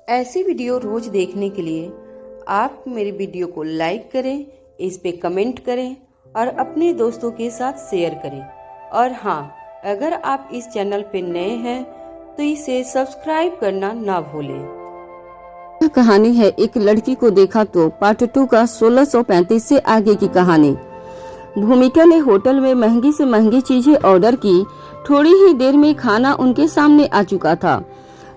ऐसी वीडियो रोज देखने के लिए आप मेरी वीडियो को लाइक करें, इस पे कमेंट करें और अपने दोस्तों के साथ शेयर करें। और हाँ, अगर आप इस चैनल पे नए हैं तो इसे सब्सक्राइब करना ना भूलें। यह कहानी है एक लड़की को देखा तो पार्ट 2 का 1635 से आगे की कहानी। भूमिका ने होटल में महंगी से महंगी चीजें ऑर्डर की। थोड़ी ही देर में खाना उनके सामने आ चुका था।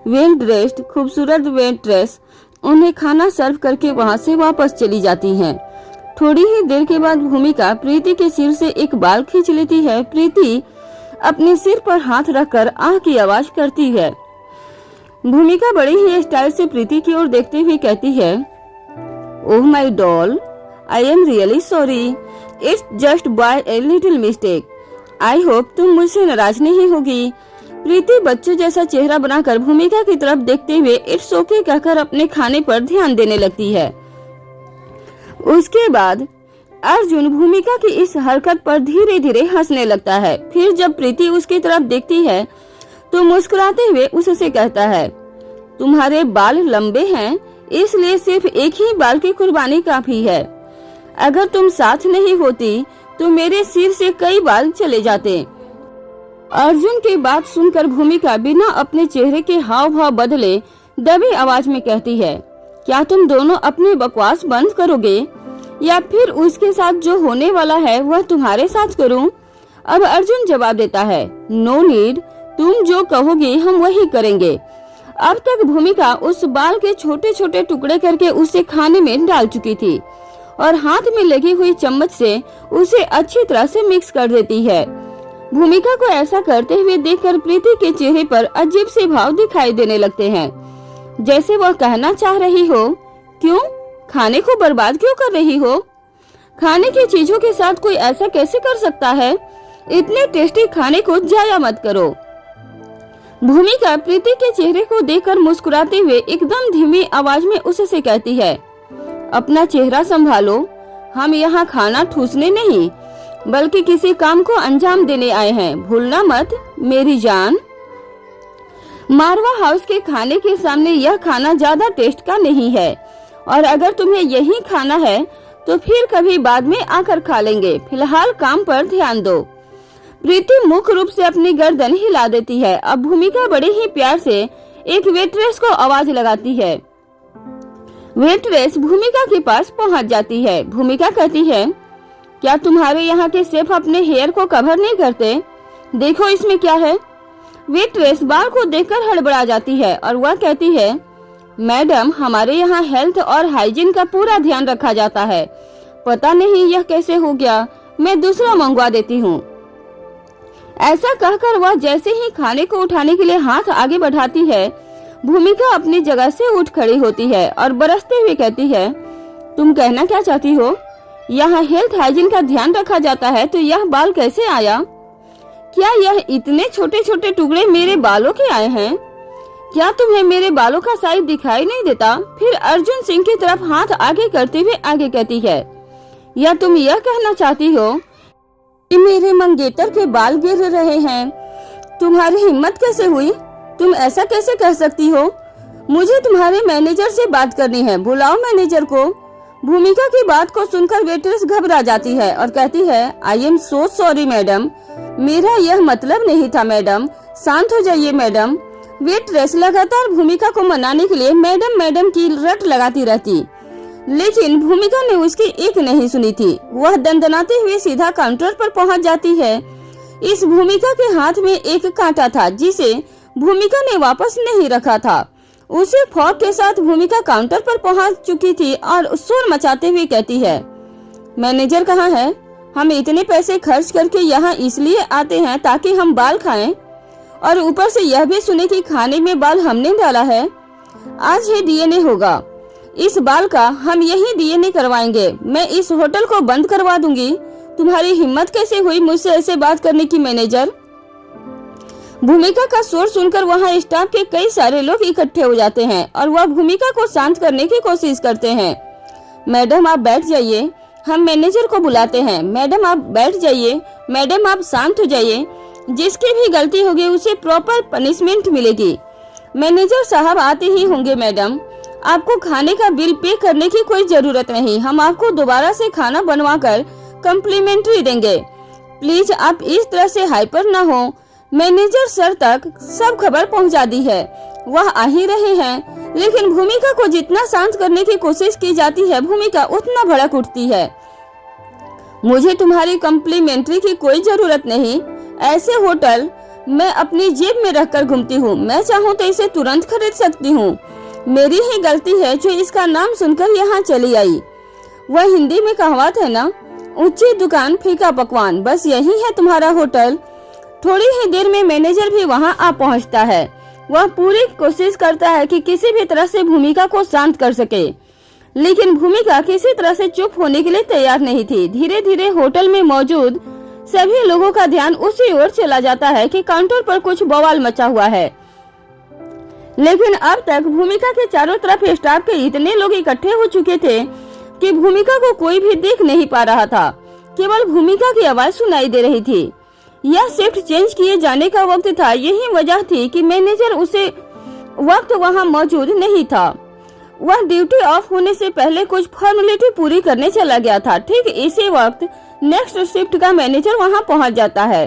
वेल ड्रेस्ड खूबसूरत वेट्रेस उन्हें खाना सर्व करके वहां से वापस चली जाती हैं। थोड़ी ही देर के बाद भूमिका प्रीति के सिर से एक बाल खींच लेती है। प्रीति अपने सिर पर हाथ रखकर आह की आवाज करती है। भूमिका बड़े ही स्टाइल से प्रीति की ओर देखते हुए कहती है, oh my doll, I am really sorry, it's just by a little mistake. I hope तुम मुझसे नाराज नहीं होगी। प्रीति बच्चे जैसा चेहरा बनाकर भूमिका की तरफ देखते हुए इट्स ओके कहकर अपने खाने पर ध्यान देने लगती है। उसके बाद अर्जुन भूमिका की इस हरकत पर धीरे धीरे हंसने लगता है। फिर जब प्रीति उसकी तरफ देखती है तो मुस्कुराते हुए उससे कहता है, तुम्हारे बाल लंबे हैं इसलिए सिर्फ एक ही बाल की कुर्बानी काफी है। अगर तुम साथ नहीं होती तो मेरे सिर से कई बाल चले जाते। अर्जुन की बात सुनकर भूमिका बिना अपने चेहरे के हाव भाव बदले दबी आवाज में कहती है, क्या तुम दोनों अपनी बकवास बंद करोगे या फिर उसके साथ जो होने वाला है वह तुम्हारे साथ करूं? अब अर्जुन जवाब देता है, नो नीड, तुम जो कहोगे हम वही करेंगे। अब तक भूमिका उस बाल के छोटे छोटे टुकड़े करके उसे खाने में डाल चुकी थी और हाथ में लगी हुई चम्मच से उसे अच्छी तरह से मिक्स कर देती है। भूमिका को ऐसा करते हुए देखकर प्रीति के चेहरे पर अजीब से भाव दिखाई देने लगते हैं, जैसे वह कहना चाह रही हो, क्यों खाने को बर्बाद क्यों कर रही हो? खाने की चीजों के साथ कोई ऐसा कैसे कर सकता है? इतने टेस्टी खाने को जाया मत करो। भूमिका प्रीति के चेहरे को देखकर मुस्कुराते हुए एकदम धीमी आवाज में उससे कहती है, अपना चेहरा संभालो, हम यहाँ खाना ठूसने नहीं बल्कि किसी काम को अंजाम देने आए हैं, भूलना मत मेरी जान। मारवा हाउस के खाने के सामने यह खाना ज्यादा टेस्ट का नहीं है और अगर तुम्हें यही खाना है तो फिर कभी बाद में आकर खा लेंगे, फिलहाल काम पर ध्यान दो। प्रीति मुख्य रूप से अपनी गर्दन हिला देती है। अब भूमिका बड़े ही प्यार से एक वेट्रेस को आवाज लगाती है। वेट्रेस भूमिका के पास पहुंच जाती है। भूमिका कहती है, क्या तुम्हारे यहाँ के शेफ अपने हेयर को कवर नहीं करते? देखो इसमें क्या है। वेट्रेस बाल को देखकर हड़बड़ा जाती है और वह कहती है, मैडम हमारे यहाँ हेल्थ और हाइजीन का पूरा ध्यान रखा जाता है, पता नहीं यह कैसे हो गया, मैं दूसरा मंगवा देती हूँ। ऐसा कहकर वह जैसे ही खाने को उठाने के लिए हाथ आगे बढ़ाती है, भूमिका अपनी जगह से उठ खड़ी होती है और बरसते हुए कहती है, तुम कहना क्या चाहती हो? यहाँ हेल्थ हाइजीन का ध्यान रखा जाता है तो यह बाल कैसे आया? क्या यह इतने छोटे छोटे टुकड़े मेरे बालों के आए हैं? क्या तुम्हें मेरे बालों का साइज दिखाई नहीं देता? फिर अर्जुन सिंह की तरफ हाथ आगे करते हुए आगे कहती है, या तुम यह कहना चाहती हो कि मेरे मंगेतर के बाल गिर रहे हैं? तुम्हारी हिम्मत कैसे हुई? तुम ऐसा कैसे कह सकती हो? मुझे तुम्हारे मैनेजर से बात करनी है, बुलाओ मैनेजर को। भूमिका की बात को सुनकर वेट्रेस घबरा जाती है और कहती है, I am so sorry madam, मेरा यह मतलब नहीं था मैडम, शांत हो जाइए मैडम। वेट्रेस लगातार भूमिका को मनाने के लिए मैडम मैडम की रट लगाती रहती, लेकिन भूमिका ने उसकी एक नहीं सुनी थी। वह दंदनाते हुए सीधा काउंटर पर पहुंच जाती है। इस भूमिका के हाथ में एक कांटा था जिसे भूमिका ने वापस नहीं रखा था। उसे फौक के साथ भूमिका काउंटर पर पहुंच चुकी थी और शोर मचाते हुए कहती है, मैनेजर कहाँ है? हम इतने पैसे खर्च करके यहाँ इसलिए आते हैं ताकि हम बाल खाएं और ऊपर से यह भी सुने कि खाने में बाल हमने डाला है। आज ही डीएनए होगा, इस बाल का हम यही डीएनए करवाएंगे। मैं इस होटल को बंद करवा दूंगी। तुम्हारी हिम्मत कैसे हुई मुझसे ऐसे बात करने की मैनेजर? भूमिका का शोर सुनकर वहाँ स्टाफ के कई सारे लोग इकट्ठे हो जाते हैं और वह भूमिका को शांत करने की कोशिश करते हैं। मैडम आप बैठ जाइए, हम मैनेजर को बुलाते हैं। मैडम आप बैठ जाइए, मैडम आप शांत हो जाइए, जिसकी भी गलती होगी उसे प्रॉपर पनिशमेंट मिलेगी। मैनेजर साहब आते ही होंगे मैडम। आपको खाने का बिल पे करने की कोई जरूरत नहीं, हम आपको दोबारा से खाना बनवा कर कम्प्लीमेंट्री देंगे। प्लीज आप इस तरह से हाइपर ना हो। मैनेजर सर तक सब खबर पहुंचा दी है, वह आ ही रहे हैं, लेकिन भूमिका को जितना शांत करने की कोशिश की जाती है भूमिका उतना भड़क उठती है। मुझे तुम्हारी कम्प्लीमेंट्री की कोई जरूरत नहीं। ऐसे होटल मैं अपनी जेब में रखकर घूमती हूँ, मैं चाहूँ तो इसे तुरंत खरीद सकती हूँ। मेरी ही गलती है जो इसका नाम सुनकर यहाँ चली आई। वह हिंदी में कहावत है ना, ऊंची दुकान फीका पकवान, बस यही है तुम्हारा होटल। थोड़ी ही देर में मैनेजर भी वहाँ आ पहुँचता है। वह पूरी कोशिश करता है कि किसी भी तरह से भूमिका को शांत कर सके, लेकिन भूमिका किसी तरह से चुप होने के लिए तैयार नहीं थी। धीरे धीरे होटल में मौजूद सभी लोगों का ध्यान उसी ओर चला जाता है कि काउंटर पर कुछ बवाल मचा हुआ है, लेकिन अब तक भूमिका के चारों तरफ स्टाफ के इतने लोग इकट्ठे हो चुके थे कि भूमिका को कोई भी देख नहीं पा रहा था, केवल भूमिका की आवाज सुनाई दे रही थी। यह शिफ्ट चेंज किए जाने का वक्त था, यही वजह थी कि मैनेजर उसे वक्त वहां मौजूद नहीं था। वह ड्यूटी ऑफ होने से पहले कुछ फॉर्मेलिटी पूरी करने चला गया था। ठीक इसी वक्त नेक्स्ट शिफ्ट का मैनेजर वहां पहुंच जाता है।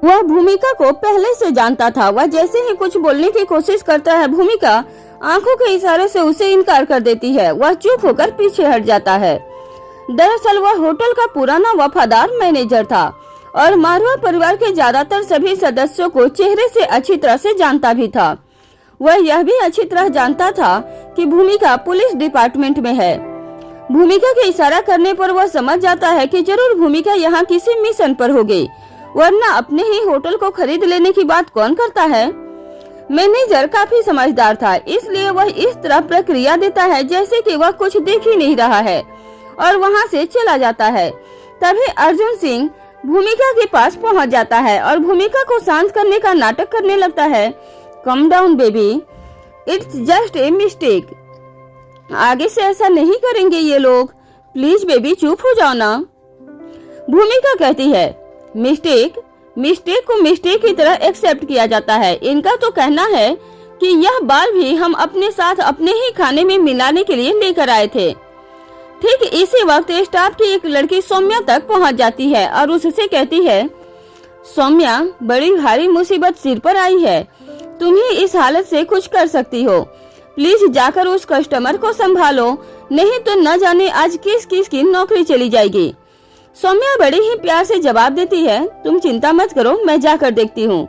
वह भूमिका को पहले से जानता था। वह जैसे ही कुछ बोलने की कोशिश करता है, भूमिका आंखों के इशारे से उसे इनकार कर देती है। वह चुप होकर पीछे हट जाता है। दरअसल वह होटल का पुराना वफादार मैनेजर था और मारवा परिवार के ज्यादातर सभी सदस्यों को चेहरे से अच्छी तरह से जानता भी था। वह यह भी अच्छी तरह जानता था कि भूमिका पुलिस डिपार्टमेंट में है। भूमिका के इशारा करने पर वह समझ जाता है कि जरूर भूमिका यहाँ किसी मिशन पर होगी, वरना अपने ही होटल को खरीद लेने की बात कौन करता है। मैनेजर काफी समझदार था, इसलिए वह इस तरह प्रक्रिया देता है जैसे कि वह कुछ देख ही नहीं रहा है और वहाँ से चला जाता है। तभी अर्जुन सिंह भूमिका के पास पहुँच जाता है और भूमिका को शांत करने का नाटक करने लगता है। Come down baby, it's just a mistake. आगे से ऐसा नहीं करेंगे ये लोग, प्लीज बेबी चुप हो जाओ ना। भूमिका कहती है, मिस्टेक को मिस्टेक की तरह एक्सेप्ट किया जाता है। इनका तो कहना है कि यह बाल भी हम अपने साथ अपने ही खाने में मिलाने के लिए लेकर आए थे। ठीक इसी वक्त स्टाफ की एक लड़की सौम्या तक पहुंच जाती है और उससे कहती है, सौम्या, बड़ी भारी मुसीबत सिर पर आई है, तुम ही इस हालत से कुछ कर सकती हो। प्लीज जाकर उस कस्टमर को संभालो, नहीं तो न जाने आज किस किस की नौकरी चली जाएगी। सौम्या बड़ी ही प्यार से जवाब देती है, तुम चिंता मत करो, मैं जाकर देखती हूँ।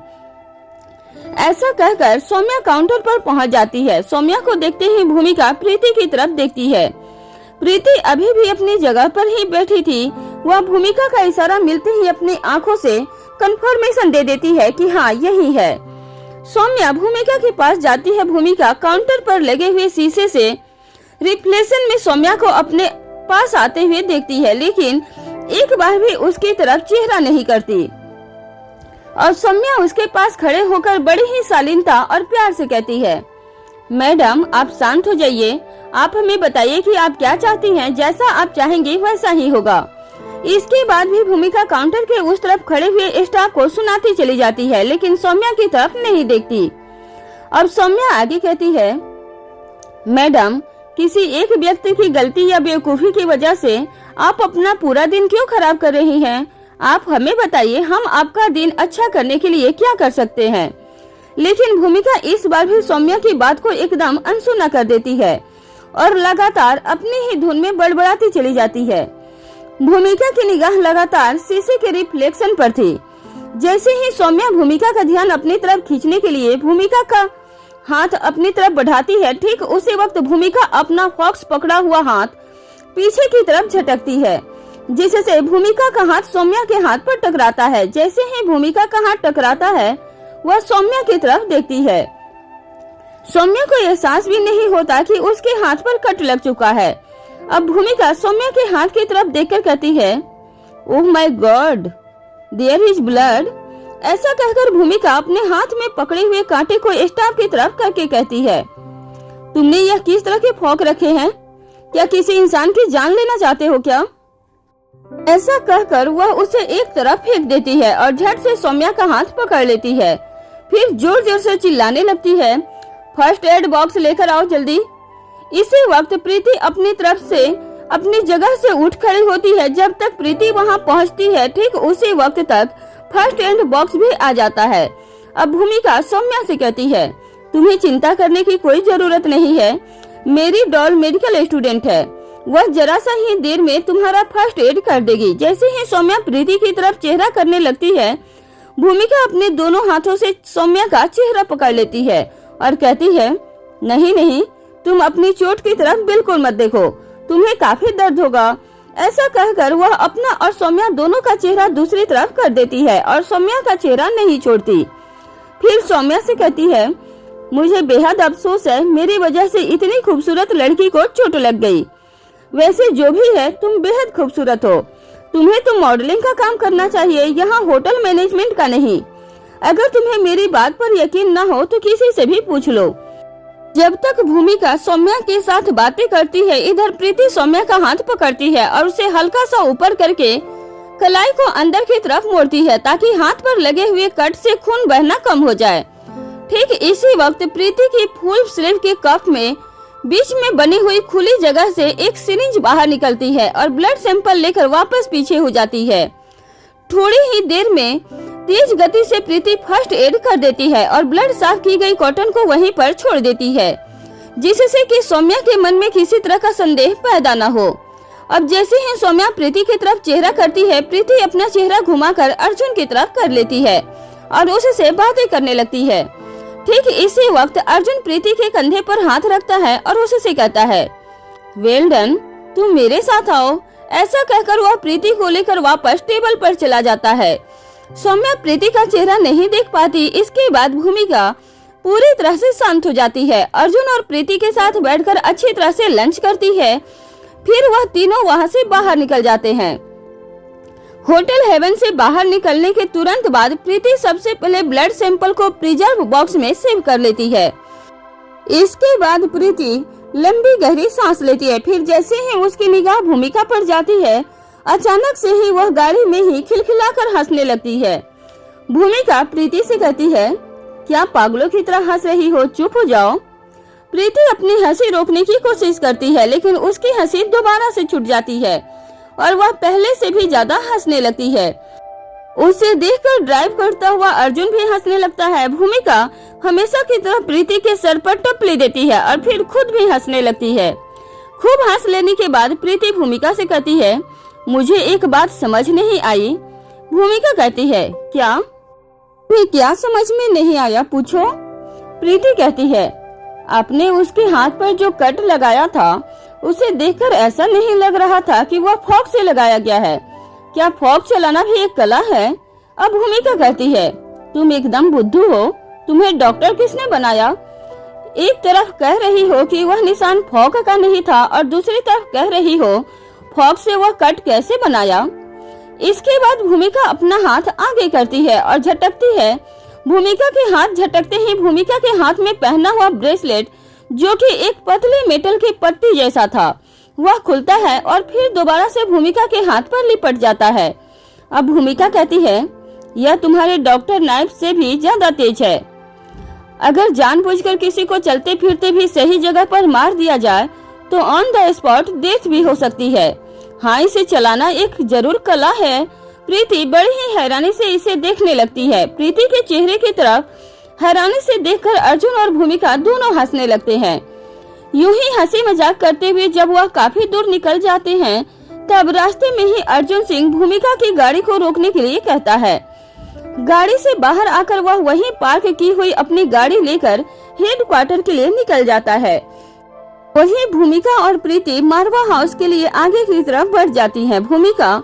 ऐसा कहकर सौम्या काउंटर पर पहुँच जाती है। सौम्या को देखते ही भूमिका प्रीति की तरफ देखती है। प्रीति अभी भी अपनी जगह पर ही बैठी थी। वह भूमिका का इशारा मिलते ही अपनी आंखों से कंफर्मेशन दे देती है कि हाँ यही है। सौम्या भूमिका के पास जाती है। भूमिका काउंटर पर लगे हुए शीशे से रिफ्लेक्शन में सौम्या को अपने पास आते हुए देखती है, लेकिन एक बार भी उसकी तरफ चेहरा नहीं करती और सौम्या उसके पास खड़े होकर बड़ी ही शालीनता और प्यार से कहती है, मैडम आप शांत हो जाइए, आप हमें बताइए कि आप क्या चाहती हैं, जैसा आप चाहेंगे वैसा ही होगा। इसके बाद भी भूमिका काउंटर के उस तरफ खड़े हुए स्टाफ को सुनाती चली जाती है, लेकिन सौम्या की तरफ नहीं देखती। अब सौम्या आगे कहती है, मैडम किसी एक व्यक्ति की गलती या बेवकूफी की वजह से आप अपना पूरा दिन क्यों खराब कर रही हैं? आप हमें बताइए, हम आपका दिन अच्छा करने के लिए क्या कर सकते हैं। लेकिन भूमिका इस बार भी सौम्या की बात को एकदम अनसुना कर देती है और लगातार अपनी ही धुन में बड़बड़ाती चली जाती है। भूमिका की निगाह लगातार शीशे के रिफ्लेक्शन पर थी। जैसे ही सौम्या भूमिका का ध्यान अपनी तरफ खींचने के लिए भूमिका का हाथ अपनी तरफ बढ़ाती है, ठीक उसी वक्त भूमिका अपना फॉक्स पकड़ा हुआ हाथ पीछे की तरफ झटकती है, जिससे भूमिका का हाथ सौम्या के हाथ पर टकराता है। जैसे ही भूमिका का हाथ टकराता है, वह सौम्या की तरफ देखती है। सौम्या को एहसास भी नहीं होता कि उसके हाथ पर कट लग चुका है। अब भूमिका सौम्या के हाथ की तरफ देखकर कहती है, oh my God, there is blood. ऐसा कहकर भूमिका अपने हाथ में पकड़े हुए कांटे को स्टाफ की तरफ करके कहती है, तुमने यह किस तरह के फौक रखे हैं? क्या किसी इंसान की जान लेना चाहते हो क्या? ऐसा कहकर वह उसे एक तरफ फेंक देती है और झट से सौम्या का हाथ पकड़ लेती है। फिर जोर जोर से चिल्लाने लगती है, फर्स्ट एड बॉक्स लेकर आओ जल्दी। इसी वक्त प्रीति अपनी तरफ से अपनी जगह से उठ खड़ी होती है। जब तक प्रीति वहां पहुंचती है ठीक उसी वक्त तक फर्स्ट एड बॉक्स भी आ जाता है। अब भूमिका सौम्या से कहती है, तुम्हें चिंता करने की कोई जरूरत नहीं है, मेरी डॉल मेडिकल स्टूडेंट है, वह जरा सा ही देर में तुम्हारा फर्स्ट एड कर देगी। जैसे ही सौम्या प्रीति की तरफ चेहरा करने लगती है, भूमिका अपने दोनों हाथों से सौम्या का चेहरा पकड़ लेती है और कहती है, नहीं नहीं, तुम अपनी चोट की तरफ बिल्कुल मत देखो, तुम्हें काफी दर्द होगा। ऐसा कहकर वह अपना और सौम्या दोनों का चेहरा दूसरी तरफ कर देती है और सौम्या का चेहरा नहीं छोड़ती। फिर सौम्या से कहती है, मुझे बेहद अफसोस है, मेरी वजह से इतनी खूबसूरत लड़की को चोट लग गई। वैसे जो भी है, तुम बेहद खूबसूरत हो, तुम्हें तो मॉडलिंग का काम करना चाहिए, यहाँ होटल मैनेजमेंट का नहीं। अगर तुम्हें मेरी बात पर यकीन न हो तो किसी से भी पूछ लो। जब तक भूमिका सौम्या के साथ बातें करती है, इधर प्रीति सौम्या का हाथ पकड़ती है और उसे हल्का सा ऊपर करके कलाई को अंदर की तरफ मोड़ती है ताकि हाथ पर लगे हुए कट से खून बहना कम हो जाए। ठीक इसी वक्त प्रीति की फुल स्लीव के कफ में बीच में बनी हुई खुली जगह से एक सिरिंज बाहर निकलती है और ब्लड सैंपल लेकर वापस पीछे हो जाती है। थोड़ी ही देर में तेज गति से प्रीति फर्स्ट एड कर देती है और ब्लड साफ की गई कॉटन को वहीं पर छोड़ देती है, जिससे कि सौम्या के मन में किसी तरह का संदेह पैदा न हो। अब जैसे ही सौम्या प्रीति की तरफ चेहरा करती है, प्रीति अपना चेहरा घुमाकर अर्जुन की तरफ कर लेती है और उससे बातें करने लगती है। ठीक इसी वक्त अर्जुन प्रीति के कंधे पर हाथ रखता है और उससे कहता है, वेल डन, तुम मेरे साथ आओ। ऐसा कहकर वह प्रीति को लेकर वापस टेबल पर चला जाता है। सौम्या प्रीति का चेहरा नहीं देख पाती। इसके बाद भूमिका पूरी तरह से शांत हो जाती है। अर्जुन और प्रीति के साथ बैठकर अच्छी तरह से लंच करती है। फिर वह तीनों वहां से बाहर निकल जाते हैं। होटल हेवन से बाहर निकलने के तुरंत बाद प्रीति सबसे पहले ब्लड सैंपल को प्रिजर्व बॉक्स में सेव कर लेती है। इसके बाद प्रीति लंबी गहरी सांस लेती है। फिर जैसे ही उसकी निगाह भूमिका पर जाती है, अचानक से ही वह गाड़ी में ही खिलखिलाकर हंसने लगती है। भूमिका प्रीति से कहती है, क्या पागलों की तरह हंस रही हो, चुप हो जाओ। प्रीति अपनी हंसी रोकने की कोशिश करती है, लेकिन उसकी हंसी दोबारा से छूट जाती है और वह पहले से भी ज्यादा हंसने लगती है। उसे देखकर ड्राइव करता हुआ अर्जुन भी हंसने लगता है। भूमिका हमेशा की तरह प्रीति के सर पर टपली देती है और फिर खुद भी हंसने लगती है। खूब हंस लेने के बाद प्रीति भूमिका से कहती है, मुझे एक बात समझ नहीं आई। भूमिका कहती है, क्या समझ में नहीं आया, पूछो। प्रीति कहती है, आपने उसके हाथ पर जो कट लगाया था उसे देखकर ऐसा नहीं लग रहा था कि वह फॉक से लगाया गया है। क्या फॉक चलाना भी एक कला है? अब भूमिका कहती है, तुम एकदम बुद्धू हो, तुम्हें डॉक्टर किसने बनाया? एक तरफ कह रही हो कि वह निशान फॉक का नहीं था और दूसरी तरफ कह रही हो फॉक से वह कट कैसे बनाया। इसके बाद भूमिका अपना हाथ आगे करती है और झटकती है। भूमिका के हाथ झटकते ही भूमिका के हाथ में पहना हुआ ब्रेसलेट, जो कि एक पतले मेटल की पट्टी जैसा था, वह खुलता है और फिर दोबारा से भूमिका के हाथ पर लिपट जाता है। अब भूमिका कहती है, यह तुम्हारे डॉक्टर नाइफ से भी ज्यादा तेज है। अगर जानबूझकर किसी को चलते फिरते भी सही जगह पर मार दिया जाए तो ऑन द स्पॉट डेथ भी हो सकती है। हाँ, इसे चलाना एक जरूर कला है। प्रीति बड़ी ही हैरानी से इसे देखने लगती है। प्रीति के चेहरे की तरफ हैरानी से देखकर अर्जुन और भूमिका दोनों हंसने लगते हैं। यूं ही हंसी मजाक करते हुए जब वह काफी दूर निकल जाते हैं, तब रास्ते में ही अर्जुन सिंह भूमिका की गाड़ी को रोकने के लिए कहता है। गाड़ी से बाहर आकर वह वहीं पार्क की हुई अपनी गाड़ी लेकर हेडक्वार्टर के लिए निकल जाता है। वहीं भूमिका और प्रीति मारवा हाउस के लिए आगे की तरफ बढ़ जाती हैं। भूमिका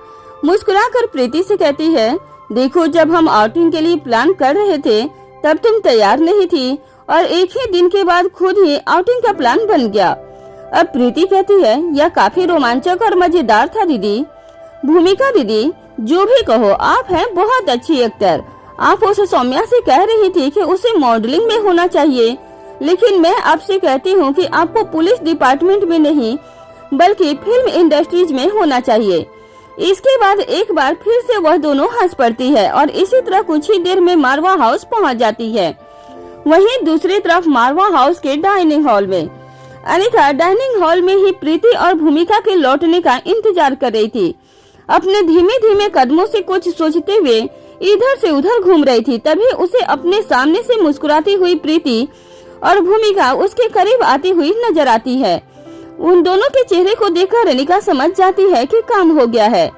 मुस्कुराकर प्रीति से कहती है, देखो, जब हम आउटिंग के लिए प्लान कर रहे थे तब तुम तैयार नहीं थी और एक ही दिन के बाद खुद ही आउटिंग का प्लान बन गया। अब प्रीति कहती है, यह काफी रोमांचक और मजेदार था दीदी। भूमिका दीदी, जो भी कहो, आप हैं बहुत अच्छी एक्टर। आप उस सौम्या से कह रही थी कि उसे मॉडलिंग में होना चाहिए, लेकिन मैं आपसे कहती हूँ कि आपको पुलिस डिपार्टमेंट में नहीं बल्कि फिल्म इंडस्ट्रीज में होना चाहिए। इसके बाद एक बार फिर से वह दोनों हंस पड़ती है और इसी तरह कुछ ही देर में मारवा हाउस पहुँच जाती है। वहीं दूसरी तरफ मारवा हाउस के डाइनिंग हॉल में अनिका डाइनिंग हॉल में ही प्रीति और भूमिका के लौटने का इंतजार कर रही थी। अपने धीमे धीमे कदमों से कुछ सोचते हुए इधर से उधर घूम रही थी। तभी उसे अपने सामने से मुस्कुराती हुई प्रीति और भूमिका उसके करीब आती हुई नजर आती है। उन दोनों के चेहरे को देखकर अनिका समझ जाती है कि काम हो गया है।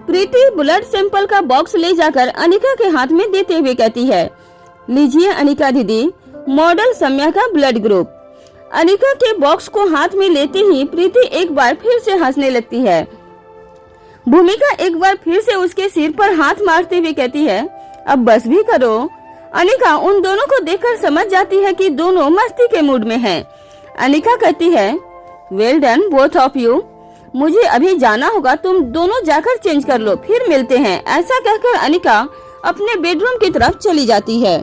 प्रीति ब्लड सैंपल का बॉक्स ले जाकर अनिका के हाथ में देते हुए कहती है, लीजिए अनिका दीदी, मॉडल सम्या का ब्लड ग्रुप। अनिका के बॉक्स को हाथ में लेते ही प्रीति एक बार फिर से हंसने लगती है। भूमिका एक बार फिर से उसके सिर पर हाथ मारते हुए कहती है, अब बस भी करो। अनिका उन दोनों को देखकर समझ जाती है कि दोनों मस्ती के मूड में हैं। अनिका कहती है, well done both of you, मुझे अभी जाना होगा, तुम दोनों जाकर चेंज कर लो, फिर मिलते हैं। ऐसा कहकर अनिका अपने बेडरूम की तरफ चली जाती है।